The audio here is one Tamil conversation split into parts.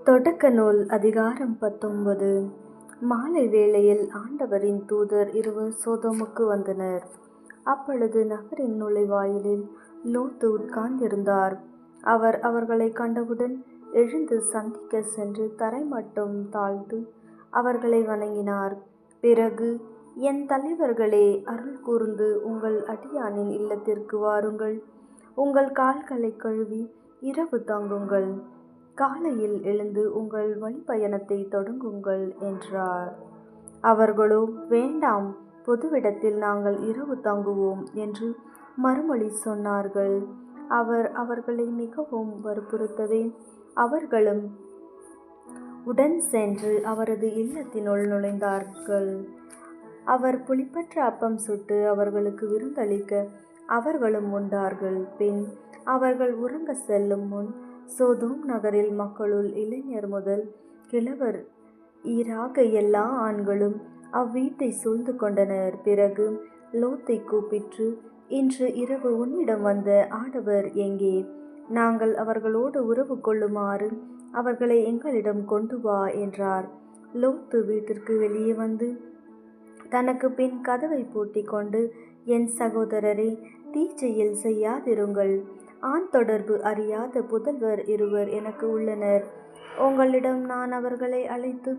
தொடக்க நூல் அதிகாரம் 19. மாலை வேளையில் ஆண்டவரின் தூதர் இருவர் சோதோமுக்கு வந்தனர். அப்பொழுது நகரின் நுழைவாயிலில் லோத்து உட்கார்ந்திருந்தார். அவர் அவர்களை கண்டவுடன் எழுந்து சந்திக்க சென்று தரைமட்டும் தாழ்ந்து அவர்களை வணங்கினார். பிறகு, என் தலைவர்களே, அருள் கூர்ந்து உங்கள் அடியானின் இல்லத்திற்கு வாருங்கள். உங்கள் கால்களை கழுவி இரவு தங்குங்கள். காலையில் எழுந்து உங்கள் வழிப்பயணத்தை தொடங்குங்கள் என்றார். அவர்களோ, வேண்டாம், பொதுவிடத்தில் நாங்கள் இரவு தங்குவோம் என்று மறுமொழி சொன்னார்கள். அவர் அவர்களை மிகவும் வற்புறுத்தவே அவர்களும் உடன் சென்று அவரது இல்லத்தினுள் நுழைந்தார்கள். அவர் புளிப்பற்ற அப்பம் சுட்டு அவர்களுக்கு விருந்தளிக்க அவர்களும் உண்டார்கள். பின் அவர்கள் உறங்க செல்லும் முன் சோதோம் நகரில் மக்களுள் இளைஞர் முதல் கிழவர் ஈராக எல்லா ஆண்களும் அவ்வீட்டை சூழ்ந்து கொண்டனர். பிறகு லோத்தை கூப்பிட்டு, இன்று இரவு உன்னிடம் வந்த ஆடவர் எங்கே? நாங்கள் அவர்களோடு உறவு கொள்ளுமாறு அவர்களை எங்களிடம் கொண்டு வா என்றார். லோத்து வீட்டிற்கு வெளியே வந்து தனக்கு பின் கதவை பூட்டி கொண்டு, என் சகோதரரே, தீச்செயல் செய்யாதிருங்கள். ஆண் தொடர்பு அறியாத புதல்வர் இருவர் எனக்கு உள்ளனர். உங்களிடம் நான் அவர்களை அழைத்து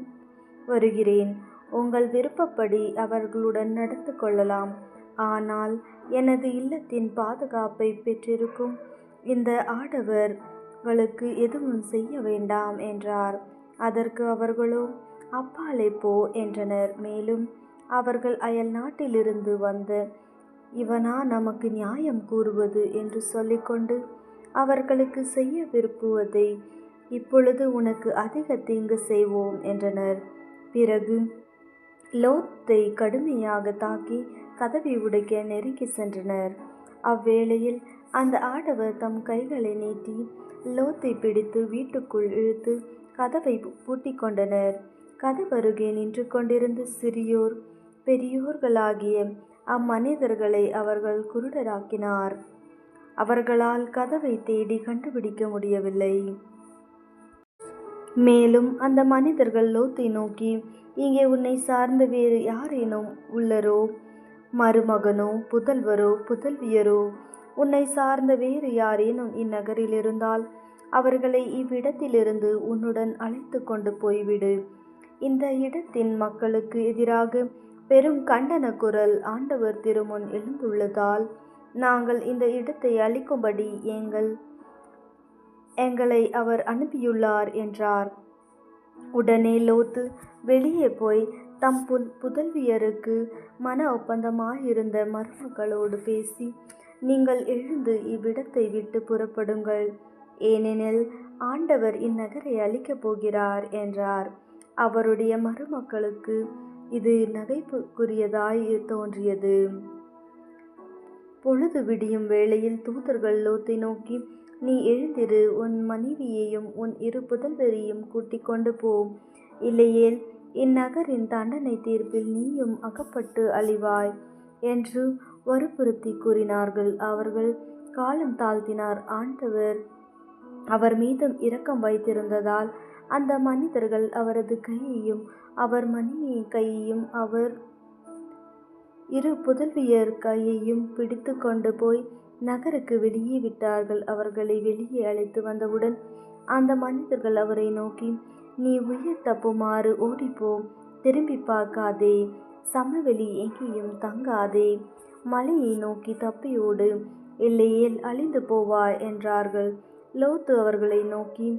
வருகிறேன். உங்கள் விருப்பப்படி அவர்களுடன் நடந்து கொள்ளலாம். ஆனால் எனது இல்லத்தின் பாதுகாப்பை பெற்றிருக்கும் இந்த ஆடவர்களுக்கு எதுவும் செய்ய வேண்டாம் என்றார். அதற்கு அவர்களோ, அப்பாலே போ என்றனர். மேலும் அவர்கள் அயல் நாட்டிலிருந்து வந்த இவனா நமக்கு நியாயம் கூறுவது என்று சொல்லிக்கொண்டு அவர்களுக்கு செய்ய விரும்புவதை இப்பொழுது உனக்கு அதிக தீங்கு செய்வோம் என்றனர். பிறகு லோத்தை கடுமையாக தாக்கி கதவை உடைக்க நெருங்கி சென்றனர். அவ்வேளையில் அந்த ஆடவர் தம் கைகளை நீட்டி லோத்தை பிடித்து வீட்டுக்குள் இழுத்து கதவை பூட்டி கொண்டனர். கதவருகே நின்று கொண்டிருந்த சிறியோர் பெரியோர்களாகிய அம்மனிதர்களை அவர்கள் குருடராக்கினார். அவர்களால் கதவை தேடி கண்டுபிடிக்க முடியவில்லை. மேலும் அந்த மனிதர்கள் லோத்தை நோக்கி, இங்கே உன்னை சார்ந்த வேறு யாரேனும் உள்ளரோ, மருமகனோ, புதல்வரோ, புதல்வியரோ, உன்னை சார்ந்த வேறு யாரேனும் இந்நகரில் இருந்தால் அவர்களை இவ்விடத்திலிருந்து உன்னுடன் அழைத்து கொண்டு போய்விடு. இந்த இடத்தின் மக்களுக்கு எதிராக பெரும் கண்டன குரல் ஆண்டவர் திருமுன் எழுந்துள்ளதால் நாங்கள் இந்த இடத்தை அழிக்கும்படி எங்களை அவர் அனுப்பியுள்ளார் என்றார். உடனே லோத்து வெளியே போய் தம் புதல்வியருக்கு மன ஒப்பந்தமாயிருந்த மருமகளோடு பேசி, நீங்கள் எழுந்து இவ்விடத்தை விட்டு புறப்படுங்கள், ஏனெனில் ஆண்டவர் இந்நகரை அழிக்கப் போகிறார் என்றார். அவருடைய மருமக்களுக்கு இது நகைப்புக்குரியதாய் தோன்றியது. பொழுது விடியும் வேளையில் தூதர்கள் லோத்தை நோக்கி, நீ எழுந்திரு, உன் மனைவியையும் உன் 2 புதல்வரையும் கூட்டிக் கொண்டு போ, இல்லையேல் இந்நகரின் தண்டனை தீர்ப்பில் நீயும் அகப்பட்டு அழிவாய் என்று வற்புறுத்தி கூறினார்கள். அவர்கள் காலம் தாழ்த்தினார். ஆண்டவர் அவர் மீதும் இரக்கம் வைத்திருந்ததால் அந்த மனிதர்கள் அவரது கையையும் அவர் மனைவியின் கையையும் அவர் 2 புதல்வியர் கையையும் பிடித்து கொண்டு போய் நகருக்கு வெளியே விட்டார்கள். அவர்களை வெளியே அழைத்து வந்தவுடன் அந்த மனிதர்கள் அவரை நோக்கி, நீ உயிர் தப்புமாறு ஓடிப்போ, திரும்பி பார்க்காதே, சமவெளி எங்கேயும் தங்காதே, மலையை நோக்கி தப்பியோடு, இல்லையேல் அழிந்து போவாய் என்றார்கள். லோத்து அவர்களை நோக்கி,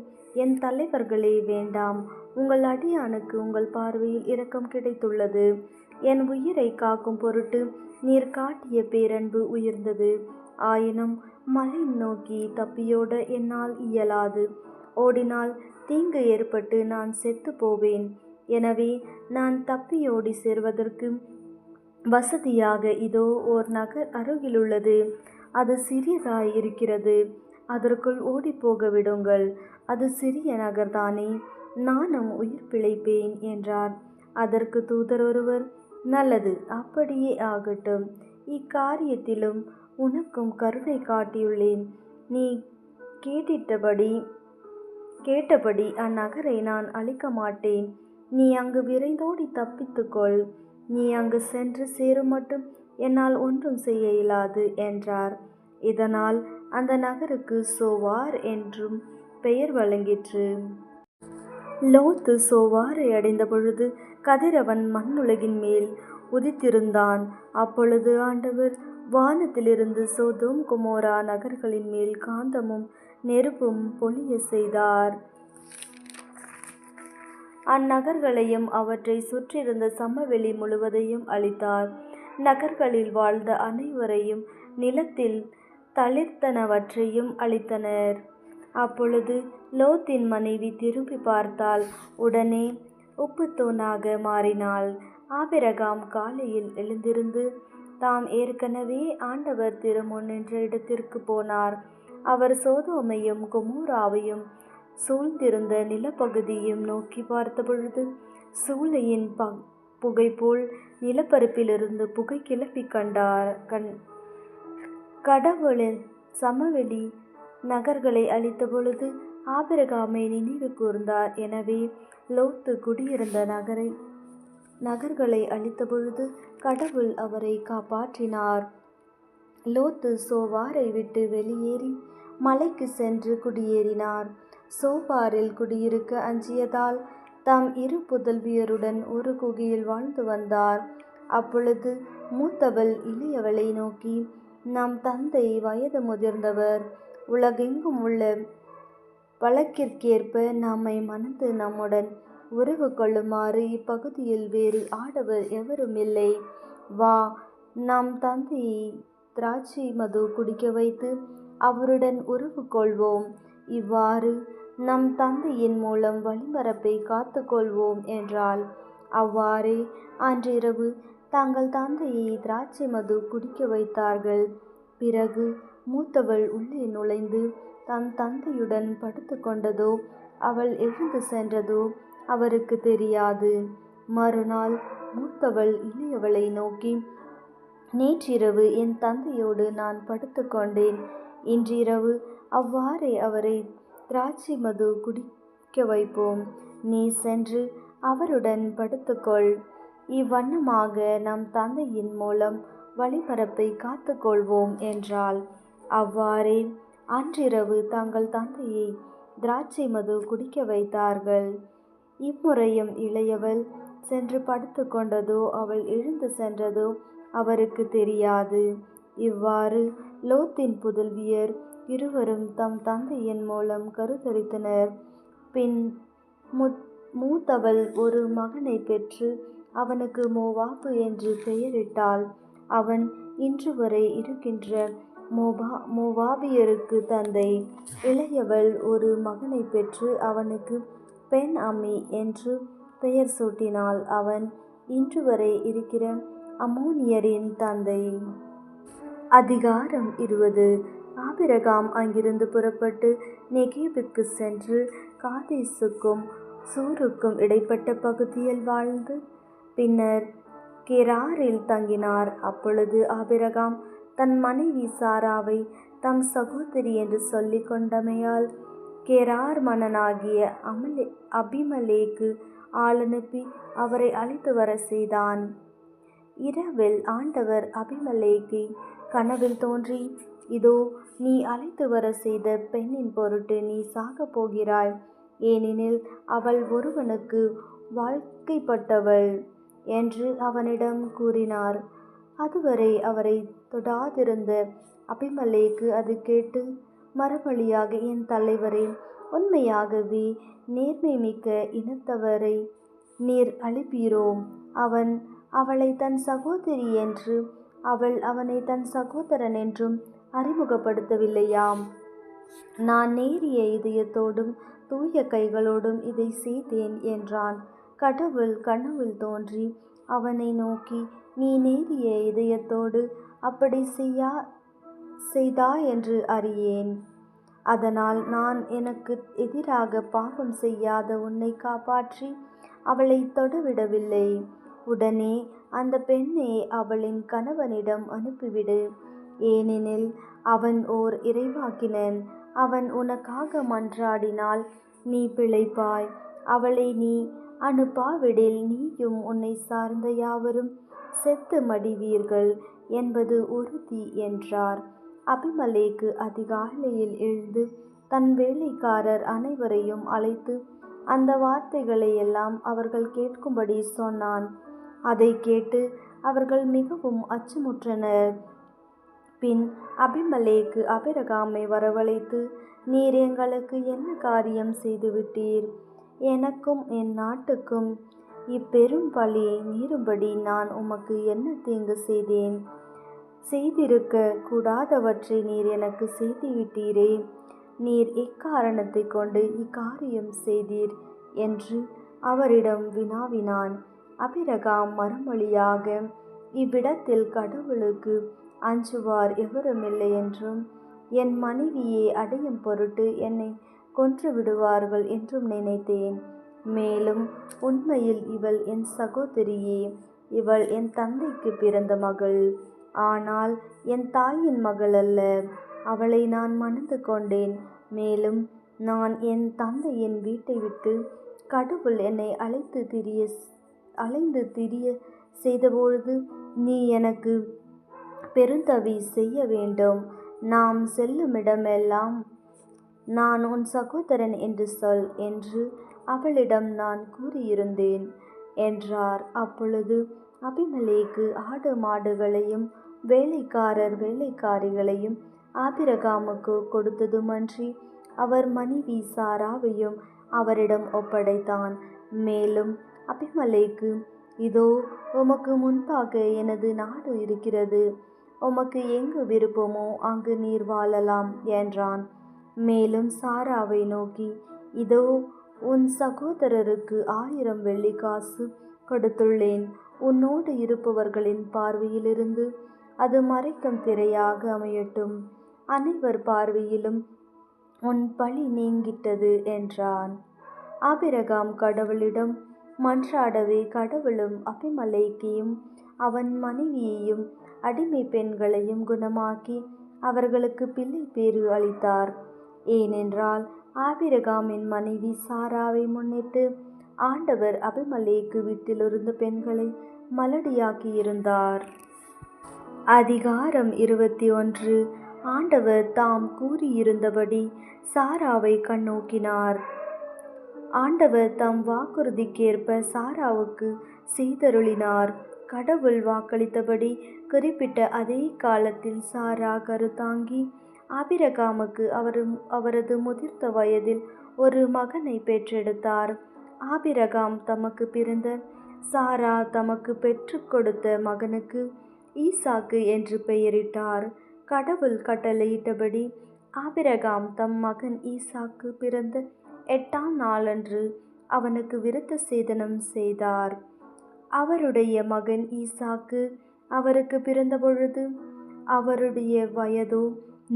என் தலைவர்களே, வேண்டாம், உங்கள் அடியானுக்கு உங்கள் பார்வையில் இரக்கம் கிடைத்துள்ளது. என் உயிரை காக்கும் பொருட்டு நீர் காட்டிய பேரன்பு உயர்ந்தது. ஆயினும் மலை நோக்கி தப்பியோட என்னால் இயலாது. ஓடினால் தீங்கு ஏற்பட்டு நான் செத்து போவேன். எனவே நான் தப்பியோடி சேர்வதற்கு வசதியாக இதோ ஓர் நகர் அருகிலுள்ளது. அது சிறியதாய் இருக்கிறது. அதற்குள் ஓடிப்போக விடுங்கள். அது சிறிய நகர்தானே, நானும் உயிர் பிழைப்பேன் என்றார். அதற்கு தூதர் ஒருவர், நல்லது, அப்படியே ஆகட்டும். இக்காரியத்திலும் உனக்கும் கருணை காட்டியுள்ளேன். நீ கேட்டிட்டபடி கேட்டபடி அந்நகரை நான் அழிக்க மாட்டேன். நீ அங்கு விரைந்தோடி தப்பித்துக்கொள். நீ அங்கு சென்று சேருமட்டும் என்னால் ஒன்றும் செய்ய இயலாது என்றார். இதனால் அந்த நகருக்கு சோவார் என்றும் பெயர் வழங்கிற்று. லோத்து சோவாரை அடைந்த பொழுது கதிரவன் மண்ணுலகின் மேல் உதித்திருந்தான். அப்பொழுது ஆண்டவர் வானத்திலிருந்து சோதோம் கொமோரா நகர்களின் மேல் காந்தமும் நெருப்பும் பொழிய செய்தார். அந்நகர்களையும் அவற்றை சுற்றியிருந்த சமவெளி முழுவதையும் அழித்தார். நகர்களில் வாழ்ந்த அனைவரையும் நிலத்தில் தளிர்த்தனவற்றையும் அழித்தனர். அப்பொழுது லோத்தின் மனைவி திரும்பி பார்த்தாள். உடனே உப்புத்தூணாக மாறினாள். ஆபிரகாம் காலையில் எழுந்திருந்து தாம் ஏற்கனவே ஆண்டவர் திருமுன் நின்ற இடத்திற்கு போனார். அவர் சோதோமையும் கொமோராவையும் சூழ்ந்திருந்த நிலப்பகுதியையும் நோக்கி பார்த்தபொழுது சூளையின் புகைபோல் நிலப்பரப்பிலிருந்து புகை கிளப்பி கடவுளின் சமவெளி நகர்களை அழித்த பொழுது ஆபிரகாமை நினைவு கூர்ந்தார். எனவே லோத்து குடியிருந்த நகர்களை அழித்த பொழுது கடவுள் அவரை காப்பாற்றினார். லோத்து சோவாரை விட்டு வெளியேறி மலைக்கு சென்று குடியேறினார். சோவாரில் குடியிருக்க அஞ்சியதால் தம் 2 புதல்வியருடன் ஒரு குகையில் வாழ்ந்து வந்தார். அப்பொழுது மூத்தவள் இளையவளை நோக்கி, நம் தந்தை வயது முதிர்ந்தவர். உலகெங்கும் உள்ள வழக்கிற்கேற்ப நம்மை மணந்து நம்முடன் உறவு கொள்ளுமாறு இப்பகுதியில் வேறு ஆடவர் எவரும் இல்லை. வா, நம் தந்தையை திராட்சை மது குடிக்க வைத்து அவருடன் உறவு கொள்வோம். இவ்வாறு நம் தந்தையின் மூலம் வழிமரப்பை காத்து கொள்வோம் என்றாள். அவ்வாறே அன்றிரவு தங்கள் தந்தையை திராட்சை மது குடிக்க வைத்தார்கள். பிறகு மூத்தவள் உள்ளே நுழைந்து தன் தந்தையுடன் படுத்து கொண்டதோ அவள் எழுந்து சென்றதோ அவருக்கு தெரியாது. மறுநாள் மூத்தவள் இளையவளை நோக்கி, நேற்றிரவு என் தந்தையோடு நான் படுத்து கொண்டேன். இன்றிரவு அவ்வாறே அவரை திராட்சை மது குடிக்க வைப்போம். நீ சென்று அவருடன் படுத்துக்கொள். இவ்வண்ணமாக நம் தந்தையின் மூலம் வழிமரப்பை காத்து கொள்வோம் என்றாள். அவ்வாறே அன்றிரவு தங்கள் தந்தையை திராட்சை மது குடிக்க வைத்தார்கள். இம்முறையும் இளையவள் சென்று படுத்து கொண்டதோ அவள் எழுந்து சென்றதோ அவருக்கு தெரியாது. இவ்வாறு லோத்தின் புதல்வியர் இருவரும் தம் தந்தையின் மூலம் கருத்தரித்தனர். பின் மூத்தவள் ஒரு மகனை பெற்று அவனுக்கு மோவாபு என்று பெயரிட்டாள். அவன் இன்று வரை இருக்கின்ற மோவாபியருக்கு தந்தை. இளையவள் ஒரு மகனை பெற்று அவனுக்கு பெண் அம்மி என்று பெயர் சூட்டினாள். அவன் இன்று வரை இருக்கிற அம்மோனியரின் தந்தை. அதிகாரம் 20. ஆபிரகாம் அங்கிருந்து புறப்பட்டு நெகேபுக்கு சென்று காதேசுக்கும் சூருக்கும் இடைப்பட்ட பகுதியில் வாழ்ந்து பின்னர் கெராரில் தங்கினார். அப்பொழுது ஆபிரகாம் தன் மனைவி சாராவை தம் சகோதரி என்று சொல்லிக் கொண்டமையால் கெரார் மன்னனாகிய அபிமெலேக்கு ஆளனுப்பி அவரை அழைத்து வர செய்தான். இரவில் ஆண்டவர் அபிமெலேக்கை கனவில் தோன்றி, இதோ நீ அழைத்து வர செய்த பெண்ணின் பொருட்டு நீ சாகப் போகிறாய். ஏனெனில் அவள் ஒருவனுக்கு வாழ்க்கைப்பட்டவள் என்று அவனிடம் கூறினார். அதுவரை அவரை தொடாதிருந்த அபிமெலேக்கு அது கேட்டு, மறுமொழியாக, என் தலைவரே, உண்மையாகவே நேர்மை மிக்க இனத்தவரை நீர் அழிப்பீரோ? அவன் அவளை தன் சகோதரி என்று அவள் அவனை தன் சகோதரன் என்றும் அறிமுகப்படுத்தவில்லையாம். நான் நேரிய இதயத்தோடும் தூய கைகளோடும் இதை செய்தேன் என்றான். கடவுள் கனவில் தோன்றி அவனை நோக்கி, நீ நேரிய இதயத்தோடு அப்படி செய்தாய் என்று அறியேன். அதனால் நான் எனக்கு எதிராக பாவம் செய்யாத உன்னை காப்பாற்றி அவளை தொடவிடவில்லை. உடனே அந்த பெண்ணை அவளின் கணவனிடம் அனுப்பிவிடு. ஏனெனில் அவன் ஓர் இறைவாக்கினன். அவன் உனக்காக மன்றாடினால் நீ பிழைப்பாய். அவளை நீ அனுப்பாவிடில் நீயும் உன்னை சார்ந்த யாவரும் செத்து மடிவீர்கள் என்பது உறுதி என்றார். அபிமெலேக்கு அதிகாலையில் எழுந்து தன் வேலைக்காரர் அனைவரையும் அழைத்து அந்த வார்த்தைகளை எல்லாம் அவர்கள் கேட்கும்படி சொன்னான். அதை கேட்டு அவர்கள் மிகவும் அச்சமுற்றனர். பின் அபிமெலேக்கு ஆபிரகாமை வரவழைத்து, நீர் எங்களுக்கு என்ன காரியம் செய்துவிட்டீர்? எனக்கும் என் நாட்டுக்கும் இப்பெரும் பழி நேரும்படி நான் உமக்கு என்ன தீங்கு செய்தேன்? செய்திருக்க கூடாதவற்றை நீர் எனக்கு செய்துவிட்டீரே. நீர் எக்காரணத்தை கொண்டு இக்காரியம் செய்தீர் என்று அவரிடம் வினாவினான். ஆபிரகாம் மறுமொழியாக, இவ்விடத்தில் கடவுளுக்கு அஞ்சுவார் எவருமில்லை என்றும், என் மனைவியை அடையும் பொருட்டு என்னை கொன்று விடுவார்கள் என்றும் நினைத்தேன். மேலும் உண்மையில் இவள் என் சகோதரியே. இவள் என் தந்தைக்கு பிறந்த மகள், ஆனால் என் தாயின் மகள் அல்ல. அவளை நான் மணந்து கொண்டேன். மேலும் நான் என் தந்தையின் வீட்டை விட்டு கடவுள் என்னை அலைந்து திரிய செய்தபொழுது நீ எனக்கு பெருந்தவி செய்ய வேண்டும். நாம் செல்லுமிடமெல்லாம் நான் உன் சகோதரன் என்று சொல் என்று அவளிடம் நான் கூறியிருந்தேன் என்றார். அப்பொழுது அபிமெலேக்கு ஆடு மாடுகளையும் வேலைக்காரிகளையும் ஆபிரகாமுக்கு கொடுத்ததுமன்றி அவர் மனைவி சாராவையும் அவரிடம் ஒப்படைத்தான். மேலும் அபிமெலேக்கு, இதோ உமக்கு முன்பாக எனது நாடு இருக்கிறது. உமக்கு எங்கு விருப்பமோ அங்கு நீர் வாழலாம் என்றான். மேலும் சாராவை நோக்கி, இதோ உன் சகோதரருக்கு 1000 வெள்ளிக்காசு கொடுத்துள்ளேன். உன்னோடு இருப்பவர்களின் பார்வையிலிருந்து அது மறைக்கும் திரையாக அமையட்டும். அனைவர் பார்வையிலும் உன் பழி நீங்கிட்டது என்றான். ஆபிரகாம் கடவுளிடம் மன்றாடவே கடவுளும் அபிமெலேக்கையும் அவன் மனைவியையும் அடிமை பெண்களையும் குணமாக்கி அவர்களுக்கு பிள்ளை பேறு அளித்தார். ஏனென்றால் ஆபிரகாமின் மனைவி சாராவை முன்னிட்டு ஆண்டவர் அபிமெலேக்கு வீட்டிலிருந்த பெண்களை மலடியாக்கியிருந்தார். அதிகாரம் 21. ஆண்டவர் தாம் கூறியிருந்தபடி சாராவை கண்ணோக்கினார். ஆண்டவர் தம் வாக்குறுதிக்கேற்ப சாராவுக்கு செய்தருளினார். கடவுள் வாக்களித்தபடி குறிப்பிட்ட அதே காலத்தில் சாரா கருத்தாங்கி ஆபிரகாமுக்கு அவரது முதிர்ந்த வயதில் ஒரு மகனை பெற்றெடுத்தார். ஆபிரகாம் தமக்கு பிறந்த சாரா தமக்கு பெற்று கொடுத்த மகனுக்கு ஈசாக்கு என்று பெயரிட்டார். கடவுள் கட்டளையிட்டபடி ஆபிரகாம் தம் மகன் ஈசாக்கு பிறந்த 8ஆம் நாளன்று அவனுக்கு விருத்த சேதனம் செய்தார். அவருடைய மகன் ஈசாக்கு அவருக்கு பிறந்தபொழுது அவருடைய வயதோ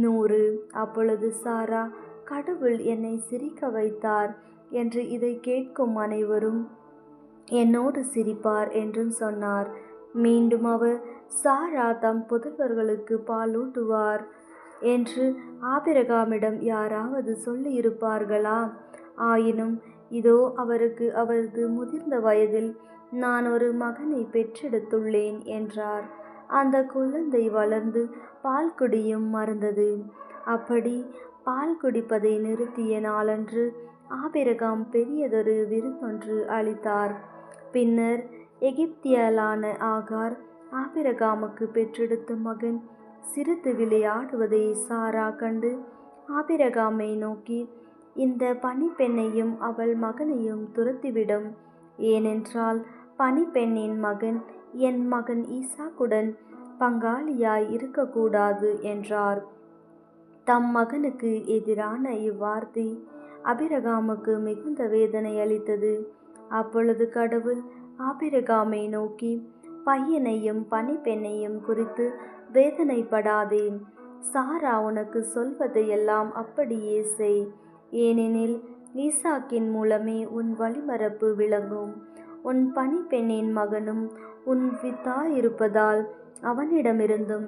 100. அப்பொழுது சாரா, கடவுள் என்னை சிரிக்க வைத்தார் என்று இதை கேட்கும் அனைவரும் என்னோடு சிரிப்பார் என்றும் சொன்னார். மீண்டும் அவர், சாரா தம் புதல்வர்களுக்கு பாலூட்டுவார் என்று ஆபிரகாமிடம் யாராவது சொல்லியிருப்பார்களா? ஆயினும் இதோ அவருக்கு அவரது முதிர்ந்த வயதில் நான் ஒரு மகனை பெற்றெடுத்துள்ளேன் என்றார். அந்த குழந்தை வளர்ந்து பால் குடியும் மறந்தது. அப்படி பால் குடிப்பதை நிறுத்திய நாளன்று ஆபிரகாம் பெரியதொரு விருந்தொன்று அளித்தார். பின்னர் எகிப்தியளான ஆகார் ஆபிரகாமுக்கு பெற்றெடுத்த மகன் சிரித்து விளையாடுவதை சாரா கண்டு ஆபிரகாமை நோக்கி, இந்த பணிப்பெண்ணையும் அவள் மகனையும் துரத்திவிடும். ஏனென்றால் பணிப்பெண்ணின் மகன் என் மகன் ஈசாக்குடன் பங்காளியாய் இருக்கக்கூடாது என்றார். தம் மகனுக்கு எதிரான இவ்வார்த்தை ஆபிரகாமுக்கு மிகுந்த வேதனை அளித்தது. அப்பொழுது கடவுள் ஆபிரகாமை நோக்கி, பையனையும் பணிப்பெண்ணையும் குறித்து வேதனைப்படாதே. சாரா உனக்கு சொல்வதையெல்லாம் அப்படியே செய். ஏனெனில் ஈசாக்கின் மூலமே உன் வழிமரபு விளங்கும். உன் பணிப்பெண்ணின் மகனும் உன் வித்தாயிருப்பதால் அவனிடமிருந்தும்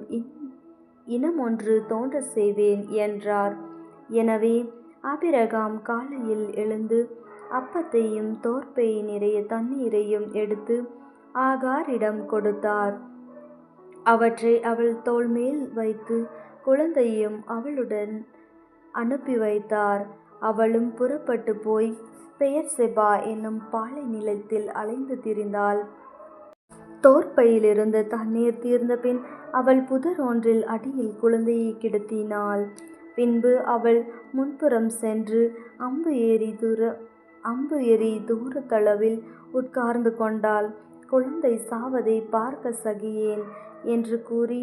இனம் ஒன்று தோன்ற செய்வேன் என்றார். எனவே ஆபிரகாம் காலையில் எழுந்து அப்பத்தையும் தோற்பை நிறைய தண்ணீரையும் எடுத்து ஆகாரிடம் கொடுத்தார். அவற்றை அவள் தோள் மேல் வைத்து குழந்தையும் அவளுடன் அனுப்பி வைத்தார். அவளும் புறப்பட்டு போய் பெயர்செபா என்னும் பாலை நிலத்தில் அலைந்து திரிந்தாள். தோற்பையிலிருந்த தண்ணீர் தீர்ந்த பின் அவள் புதர் ஒன்றில் அடியில் குழந்தையை கிடத்தினாள். பின்பு அவள் முன்புறம் சென்று அம்பு எறி தூரத்தளவில் உட்கார்ந்து கொண்டாள். குழந்தை சாவதை பார்க்க சகியேன் என்று கூறி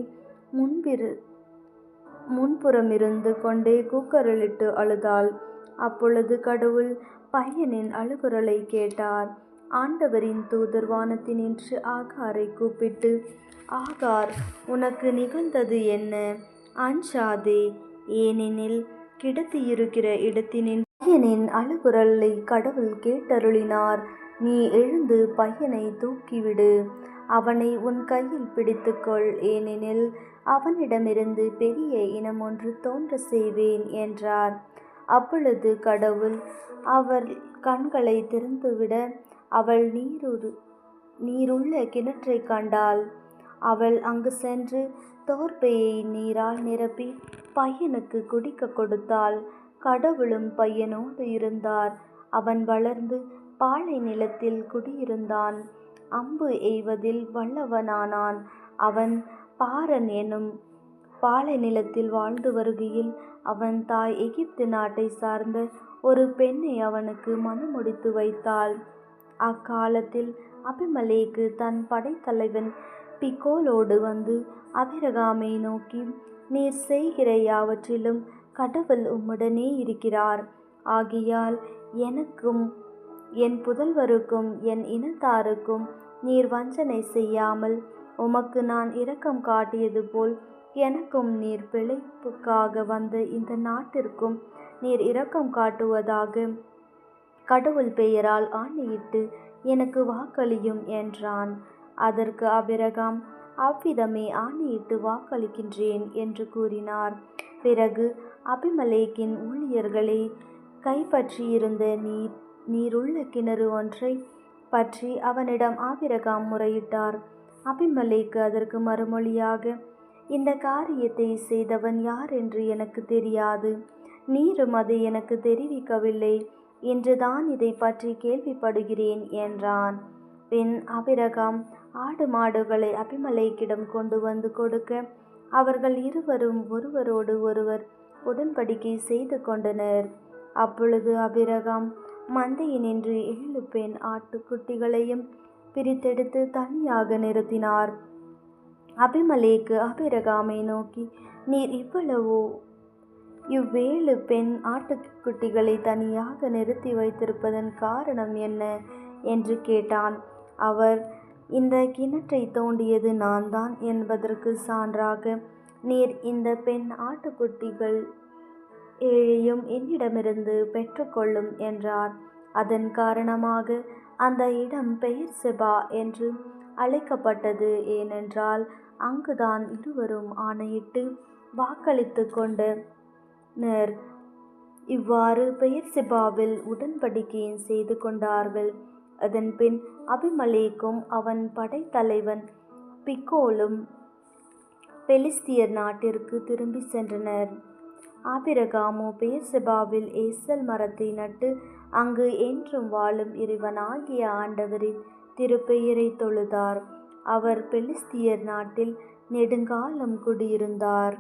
முன்புறமிருந்து கொண்டே கூக்குரலிட்டு அழுதாள். அப்பொழுது கடவுள் பையனின் அழுகுரலை கேட்டார். ஆண்டவரின் தூதர் வானத்தினின்று ஆகாரை கூப்பிட்டு, ஆகார், உனக்கு நிகழ்ந்தது என்ன? அஞ்சாதே, ஏனெனில் கிடத்தியிருக்கிற இடத்தினின் பையனின் அழுகுரலை கடவுள் கேட்டருளினார். நீ எழுந்து பையனை தூக்கிவிடு, அவனை உன் கையில் பிடித்துக்கொள், ஏனெனில் அவனிடமிருந்து பெரிய இனம் ஒன்று தோன்ற செய்வேன் என்றார். அப்பொழுது கடவுள் அவள் கண்களை திறந்துவிட அவள் நீருள்ள கிணற்றை கண்டாள். அவள் அங்கு சென்று தோற்பையை நீரால் நிரப்பி பையனுக்கு குடிக்க கொடுத்தாள். கடவுளும் பையனோடு இருந்தார். அவன் வளர்ந்து பாலை நிலத்தில் குடியிருந்தான். அம்பு எய்வதில் வல்லவனானான். அவன் பாரன் எனும் பாலை நிலத்தில் வாழ்ந்து வருகையில் அவன் தாய் எகிப்து நாட்டை சார்ந்த ஒரு பெண்ணை அவனுக்கு மணமுடித்து வைத்தாள். அக்காலத்தில் அபிமெலேக்கு தன் படைத்தலைவன் பிகோலோடு வந்து ஆபிரகாமை நோக்கி, நீர் செய்கிற யாவற்றிலும் கடவுள் உம்முடனே இருக்கிறார். ஆகையால் எனக்கும் என் புதல்வருக்கும் என் இனத்தாருக்கும் நீர் வஞ்சனை செய்யாமல் உமக்கு நான் இரக்கம் காட்டியது போல் எனக்கும் நீர் பிழைப்புக்காக வந்த இந்த நாட்டிற்கும் நீர் இரக்கம் காட்டுவதாக கடவுள் பெயரால் ஆணையிட்டு எனக்கு வாக்களியும் என்றான். அதற்கு ஆபிரகாம், அவ்விதமே ஆணையிட்டு வாக்களிக்கின்றேன் என்று கூறினார். பிறகு அபிமெலேக்கின் ஊழியர்களை கைப்பற்றியிருந்த நீருள்ள கிணறு ஒன்றை பற்றி அவனிடம் ஆபிரகாம் முறையிட்டார். அபிமெலேக்கு அதற்கு மறுமொழியாக, இந்த காரியத்தை செய்தவன் யார் என்று எனக்கு தெரியாது, நீரும் அதை எனக்கு தெரிவிக்கவில்லை. இன்றுதான் இதை பற்றி கேள்விப்படுகிறேன் என்றான். பின் ஆபிரகாம் ஆடு மாடுகளை அபிமெலேக்கிடம் கொண்டு வந்து கொடுக்க அவர்கள் இருவரும் ஒருவரோடு ஒருவர் உடன்படிக்கை செய்து கொண்டனர். அப்பொழுது ஆபிரகாம் மந்தையினின்று 7 பெண் ஆட்டுக்குட்டிகளையும் பிரித்தெடுத்து தனியாக நிறுத்தினார். அபிமெலேக்கு ஆபிரகாமை நோக்கி, நீர் இவ்வேழு பெண் ஆட்டுக்குட்டிகளை தனியாக நிறுத்தி வைத்திருப்பதன் காரணம் என்ன என்று கேட்டான். அவர், இந்த கிணற்றை தோண்டியது நான் தான் என்பதற்கு சான்றாக நீர் இந்த பெண் ஆட்டுக்குட்டிகள் 7ஐயும் என்னிடமிருந்து பெற்றுக்கொள்ளும் என்றார். அதன் காரணமாக அந்த இடம் பெயர்செபா என்று அழைக்கப்பட்டது. ஏனென்றால் அங்குதான் இருவரும் ஆணையிட்டு வாக்களித்து கொண்டனர். இவ்வாறு பெயர்செபாவில் உடன்படிக்கையை செய்து கொண்டார்கள். அதன் பின் அபிமெலேக்கும் அவன் படைத்தலைவன் பிகோலும் பெலிஸ்தியர் நாட்டிற்கு திரும்பி சென்றனர். ஆபிரகாமோ பெயர்செபாவில் ஏசல் மரத்தை நட்டு அங்கு என்றும் வாழும் இறைவனாகிய ஆண்டவரின் திருப்பெயரை தொழுதார். அவர் பெலிஸ்தியர் நாட்டில் நெடுங்காலம் குடியிருந்தார்.